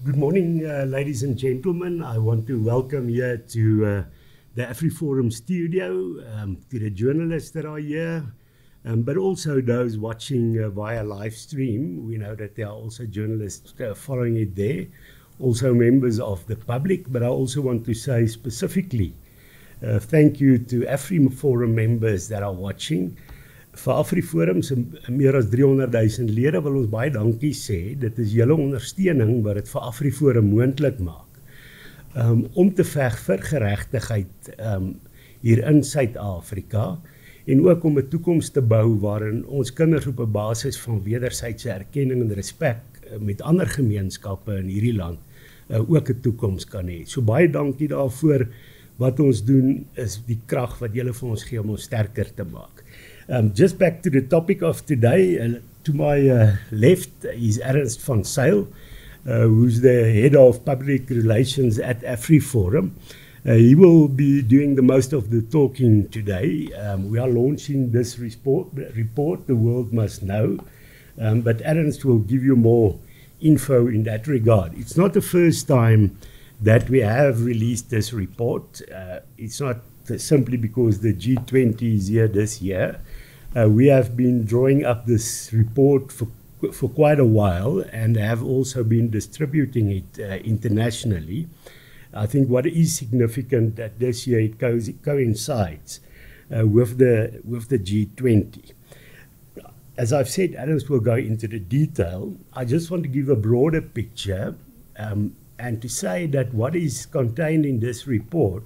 Good morning, ladies and gentlemen. I want to welcome you to the AfriForum studio, to the journalists that are here, but also those watching via live stream. We know that there are also journalists following it there, also members of the public, but I also want to say specifically thank you to AfriForum members that are watching. Vir AfriForum se meer as 300,000 lede wil ons baie dankie sê. Dit is julle ondersteuning wat dit vir AfriForum moontlik maak. Om te veg vir geregtigheid hier in Suid-Afrika en ook om 'n toekoms te bou waarin ons kinders op 'n basis van wederwysige erkenning en respek met ander gemeenskappe in hierdie land ook 'n toekoms kan hê. So baie dankie daarvoor. Wat ons doen is die krag wat julle vir ons gee om ons sterker te maak. Just back to the topic of today, to my left is Ernst van Zyl, who's the head of public relations at AfriForum. He will be doing the most of the talking today. We are launching this report, The World Must Know, but Ernst will give you more info in that regard. It's not the first time that we have released this report. It's not simply because the G20 is here this year. We have been drawing up this report for quite a while and have also been distributing it internationally. I think what is significant that this year it coincides with the G20. As I've said, Adams will go into the detail. I just want to give a broader picture and to say that what is contained in this report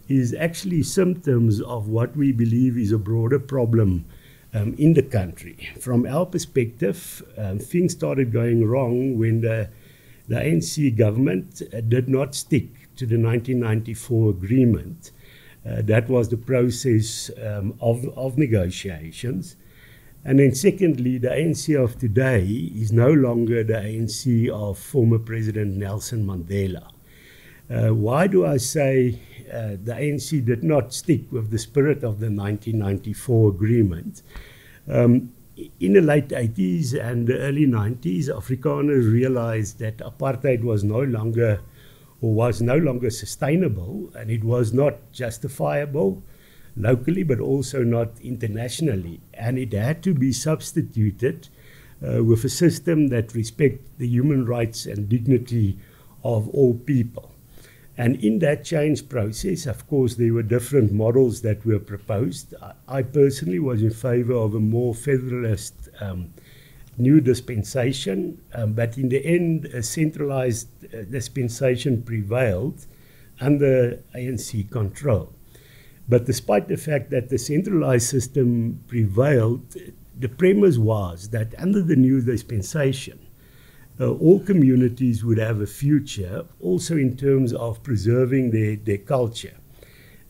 is actually symptoms of what we believe is a broader problem in the country. From our perspective, things started going wrong when the ANC government did not stick to the 1994 agreement. That was the process of negotiations. And then secondly, the ANC of today is no longer the ANC of former President Nelson Mandela. Why do I say the ANC did not stick with the spirit of the 1994 agreement? In the late 80s and the early 90s, Afrikaners realized that apartheid was no longer sustainable, and it was not justifiable locally, but also not internationally. And it had to be substituted with a system that respects the human rights and dignity of all people. And in that change process, of course, there were different models that were proposed. I personally was in favor of a more federalist new dispensation, but in the end, a centralized dispensation prevailed under ANC control. But despite the fact that the centralized system prevailed, the premise was that under the new dispensation, all communities would have a future, also in terms of preserving their culture.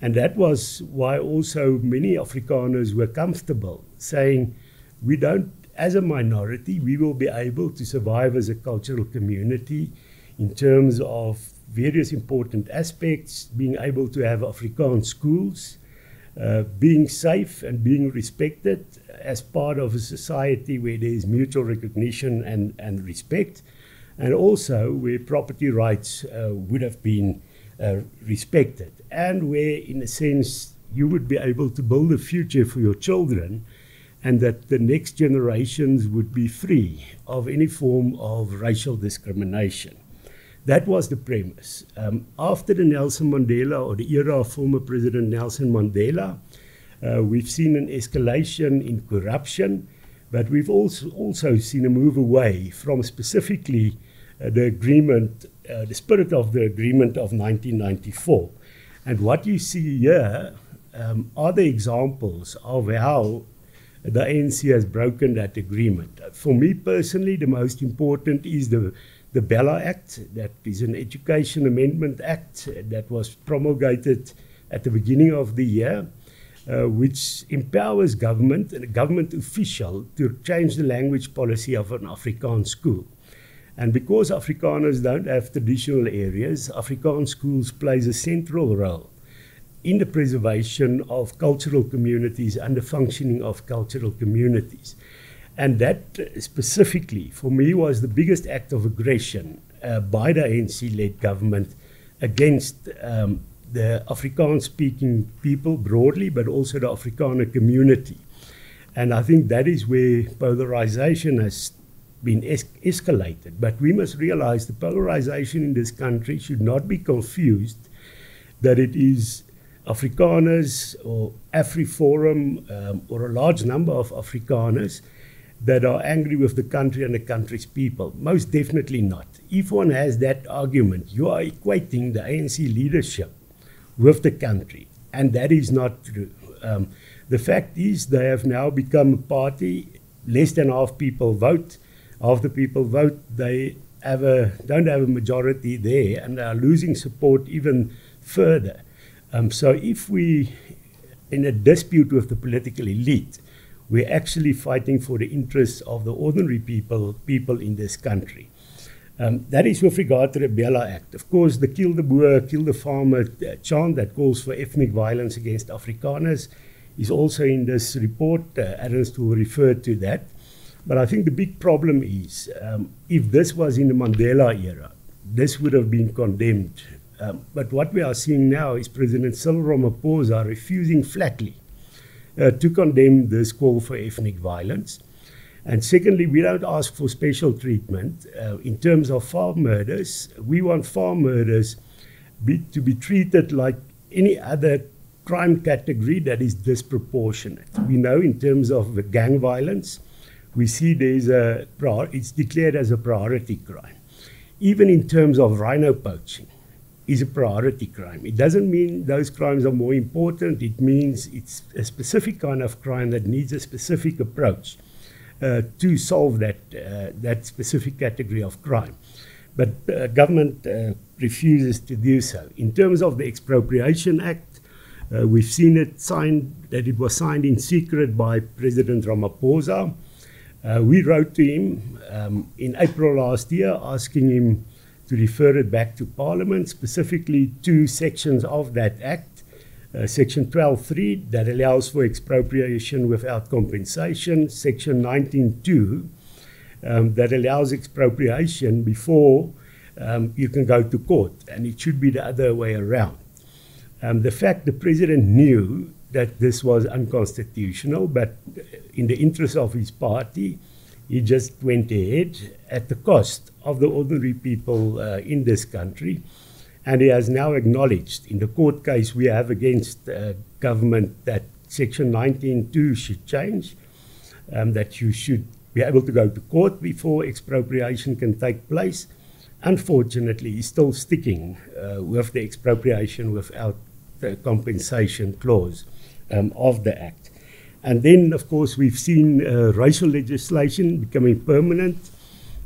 And that was why also many Afrikaners were comfortable saying, we don't, as a minority, we will be able to survive as a cultural community in terms of various important aspects, being able to have Afrikaans schools, being safe and being respected as part of a society where there is mutual recognition and respect, and also where property rights would have been respected, and where, in a sense, you would be able to build a future for your children, and that the next generations would be free of any form of racial discrimination. That was the premise. After the Nelson Mandela, or the era of former President Nelson Mandela, we've seen an escalation in corruption, but we've also seen a move away from specifically the agreement, the spirit of the agreement of 1994. And what you see here are the examples of how the ANC has broken that agreement. For me personally, the most important is the Bella Act. That is an Education Amendment Act that was promulgated at the beginning of the year, which empowers government and a government official to change the language policy of an Afrikaans school. And because Afrikaners don't have traditional areas, Afrikaans schools plays a central role in the preservation of cultural communities and the functioning of cultural communities. And that specifically, for me, was the biggest act of aggression by the ANC-led government against the Afrikaans-speaking people broadly, but also the Afrikaner community. And I think that is where polarization has been escalated. But we must realize the polarization in this country should not be confused that it is Afrikaners or AfriForum or a large number of Afrikaners that are angry with the country and the country's people. Most definitely not. If one has that argument, you are equating the ANC leadership with the country, and that is not true. The fact is they have now become a party, less than half people vote. Half the people vote, they don't have a majority there, and they are losing support even further. So if we, in a dispute with the political elite, we're actually fighting for the interests of the ordinary people in this country. That is with regard to the Bella Act. Of course, the Kill the Boer, Kill the Farmer chant that calls for ethnic violence against Afrikaners is also in this report. Ernst will refer to that. But I think the big problem is, if this was in the Mandela era, this would have been condemned. But what we are seeing now is President Cyril Ramaphosa refusing flatly to condemn this call for ethnic violence. And secondly, we don't ask for special treatment. In terms of farm murders, we want farm murders to be treated like any other crime category that is disproportionate. We know in terms of gang violence, we see it's declared as a priority crime. Even in terms of rhino poaching, is a priority crime. It doesn't mean those crimes are more important. It means it's a specific kind of crime that needs a specific approach to solve that specific category of crime. But government refuses to do so. In terms of the Expropriation Act, we've seen that it was signed in secret by President Ramaphosa. We wrote to him in April last year asking him to refer it back to Parliament, specifically two sections of that Act. Section 12.3 that allows for expropriation without compensation. Section 19.2 that allows expropriation before you can go to court, and it should be the other way around. The fact the president knew that this was unconstitutional, but in the interest of his party, he just went ahead at the cost of the ordinary people in this country. And he has now acknowledged in the court case we have against government that Section 19.2 should change, that you should be able to go to court before expropriation can take place. Unfortunately, he's still sticking with the expropriation without the compensation clause of the Act. And then, of course, we've seen racial legislation becoming permanent.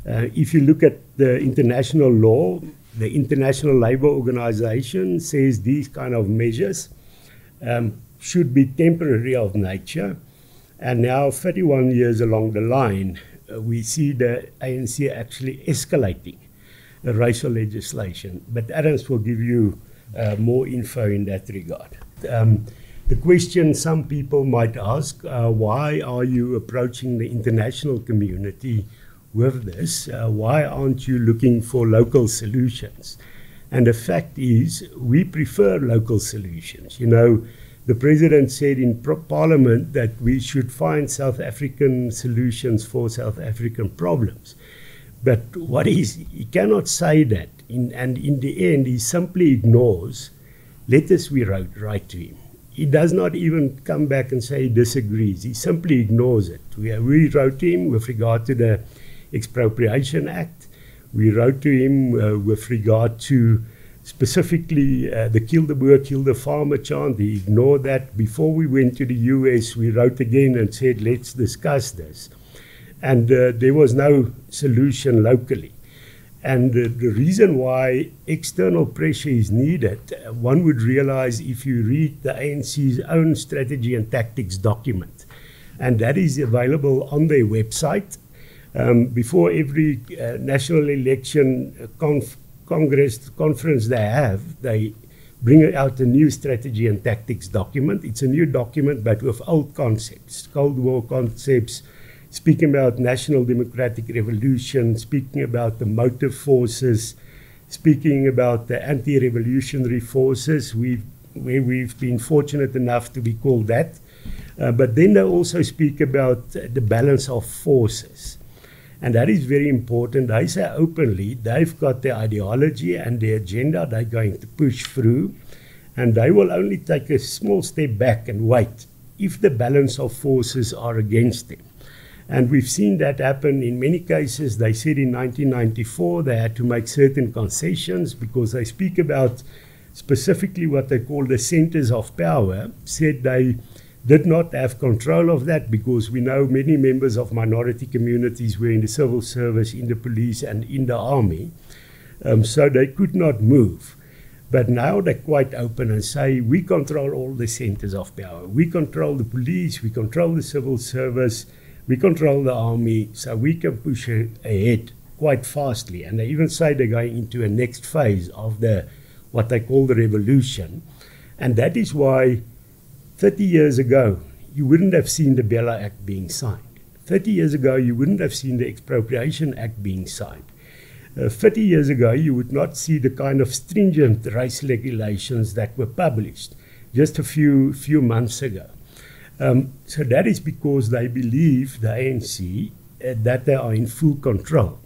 If you look at the international law, the International Labour Organization says these kind of measures should be temporary of nature. And now, 31 years along the line, we see the ANC actually escalating the racial legislation. But Ernst will give you more info in that regard. The question some people might ask, why are you approaching the international community with this? Why aren't you looking for local solutions? And the fact is, we prefer local solutions. You know, the president said in Parliament that we should find South African solutions for South African problems. But he cannot say that. And in the end, he simply ignores letters we write to him. He does not even come back and say he disagrees. He simply ignores it. We wrote to him with regard to the Expropriation Act. We wrote to him with regard to specifically the Kill the Boer, Kill the Farmer chant. He ignored that. Before we went to the US, we wrote again and said, let's discuss this. And there was no solution locally. And the reason why external pressure is needed, one would realize if you read the ANC's own strategy and tactics document, and that is available on their website. Before every national election conference they bring out a new strategy and tactics document. It's a new document, but with old concepts, Cold War concepts, speaking about national democratic revolution, speaking about the motive forces, speaking about the anti-revolutionary forces, where we've been fortunate enough to be called that. But then they also speak about the balance of forces. And that is very important. They say openly they've got their ideology and their agenda they're going to push through, and they will only take a small step back and wait if the balance of forces are against them. And we've seen that happen in many cases. They said in 1994 they had to make certain concessions because they speak about specifically what they call the centers of power, said they did not have control of that because we know many members of minority communities were in the civil service, in the police and in the army, so they could not move. But now they're quite open and say, we control all the centers of power. We control the police, we control the civil service, we control the army, so we can push ahead quite fastly. And they even say they're going into a next phase of what they call the revolution. And that is why 30 years ago, you wouldn't have seen the Bella Act being signed. 30 years ago, you wouldn't have seen the Expropriation Act being signed. 30 years ago, you would not see the kind of stringent race regulations that were published just a few months ago. So that is because they believe, the ANC, that they are in full control.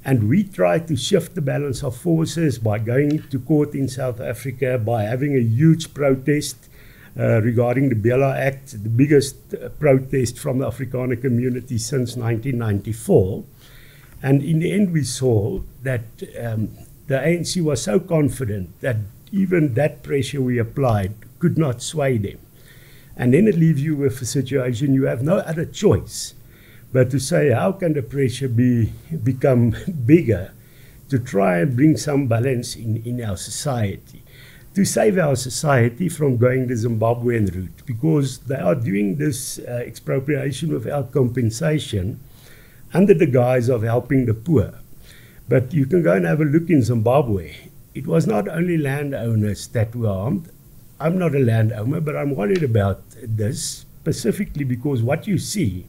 And we try to shift the balance of forces by going to court in South Africa, by having a huge protest regarding the Bella Act, the biggest protest from the Afrikaner community since 1994. And in the end, we saw that the ANC was so confident that even that pressure we applied could not sway them. And then it leaves you with a situation you have no other choice but to say, how can the pressure become bigger to try and bring some balance in our society, to save our society from going the Zimbabwean route, because they are doing this expropriation without compensation under the guise of helping the poor. But you can go and have a look in Zimbabwe. It was not only landowners that were harmed. I'm not a landowner, but I'm worried about this specifically because what you see,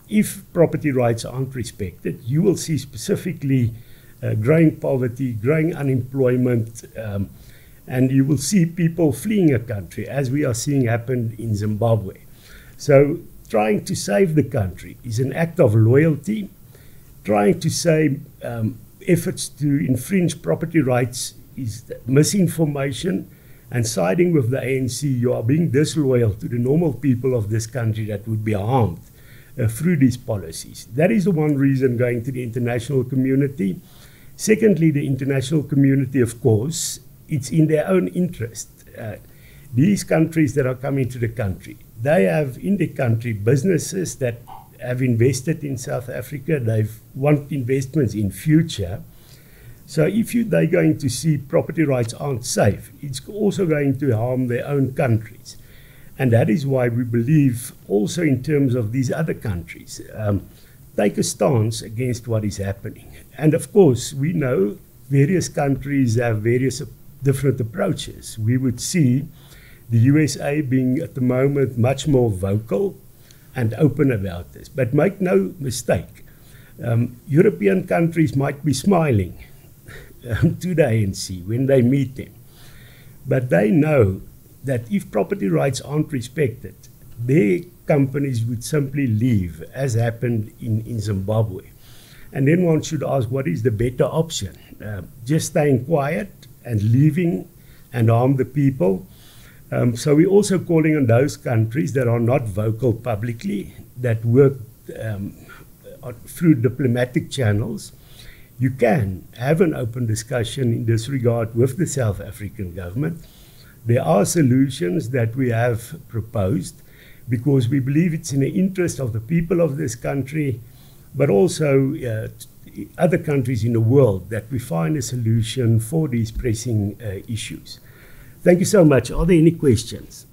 if property rights aren't respected, you will see specifically growing poverty, growing unemployment, and you will see people fleeing a country, as we are seeing happen in Zimbabwe. So trying to save the country is an act of loyalty. Trying to say efforts to infringe property rights is misinformation. And siding with the ANC, you are being disloyal to the normal people of this country that would be harmed through these policies. That is the one reason going to the international community. Secondly, the international community, of course, it's in their own interest. These countries that are coming to the country, they have in the country businesses that have invested in South Africa. They want investments in future. So if they're going to see property rights aren't safe, it's also going to harm their own countries. And that is why we believe also in terms of these other countries, take a stance against what is happening. And of course, we know various countries have various different approaches. We would see the USA being at the moment much more vocal and open about this. But make no mistake, European countries might be smiling to the ANC when they meet them. But they know that if property rights aren't respected, their companies would simply leave, as happened in Zimbabwe. And then one should ask, what is the better option? Just staying quiet and leaving and harm the people? So we're also calling on those countries that are not vocal publicly, that work through diplomatic channels. You can have an open discussion in this regard with the South African government. There are solutions that we have proposed because we believe it's in the interest of the people of this country, but also other countries in the world, that we find a solution for these pressing issues. Thank you so much. Are there any questions?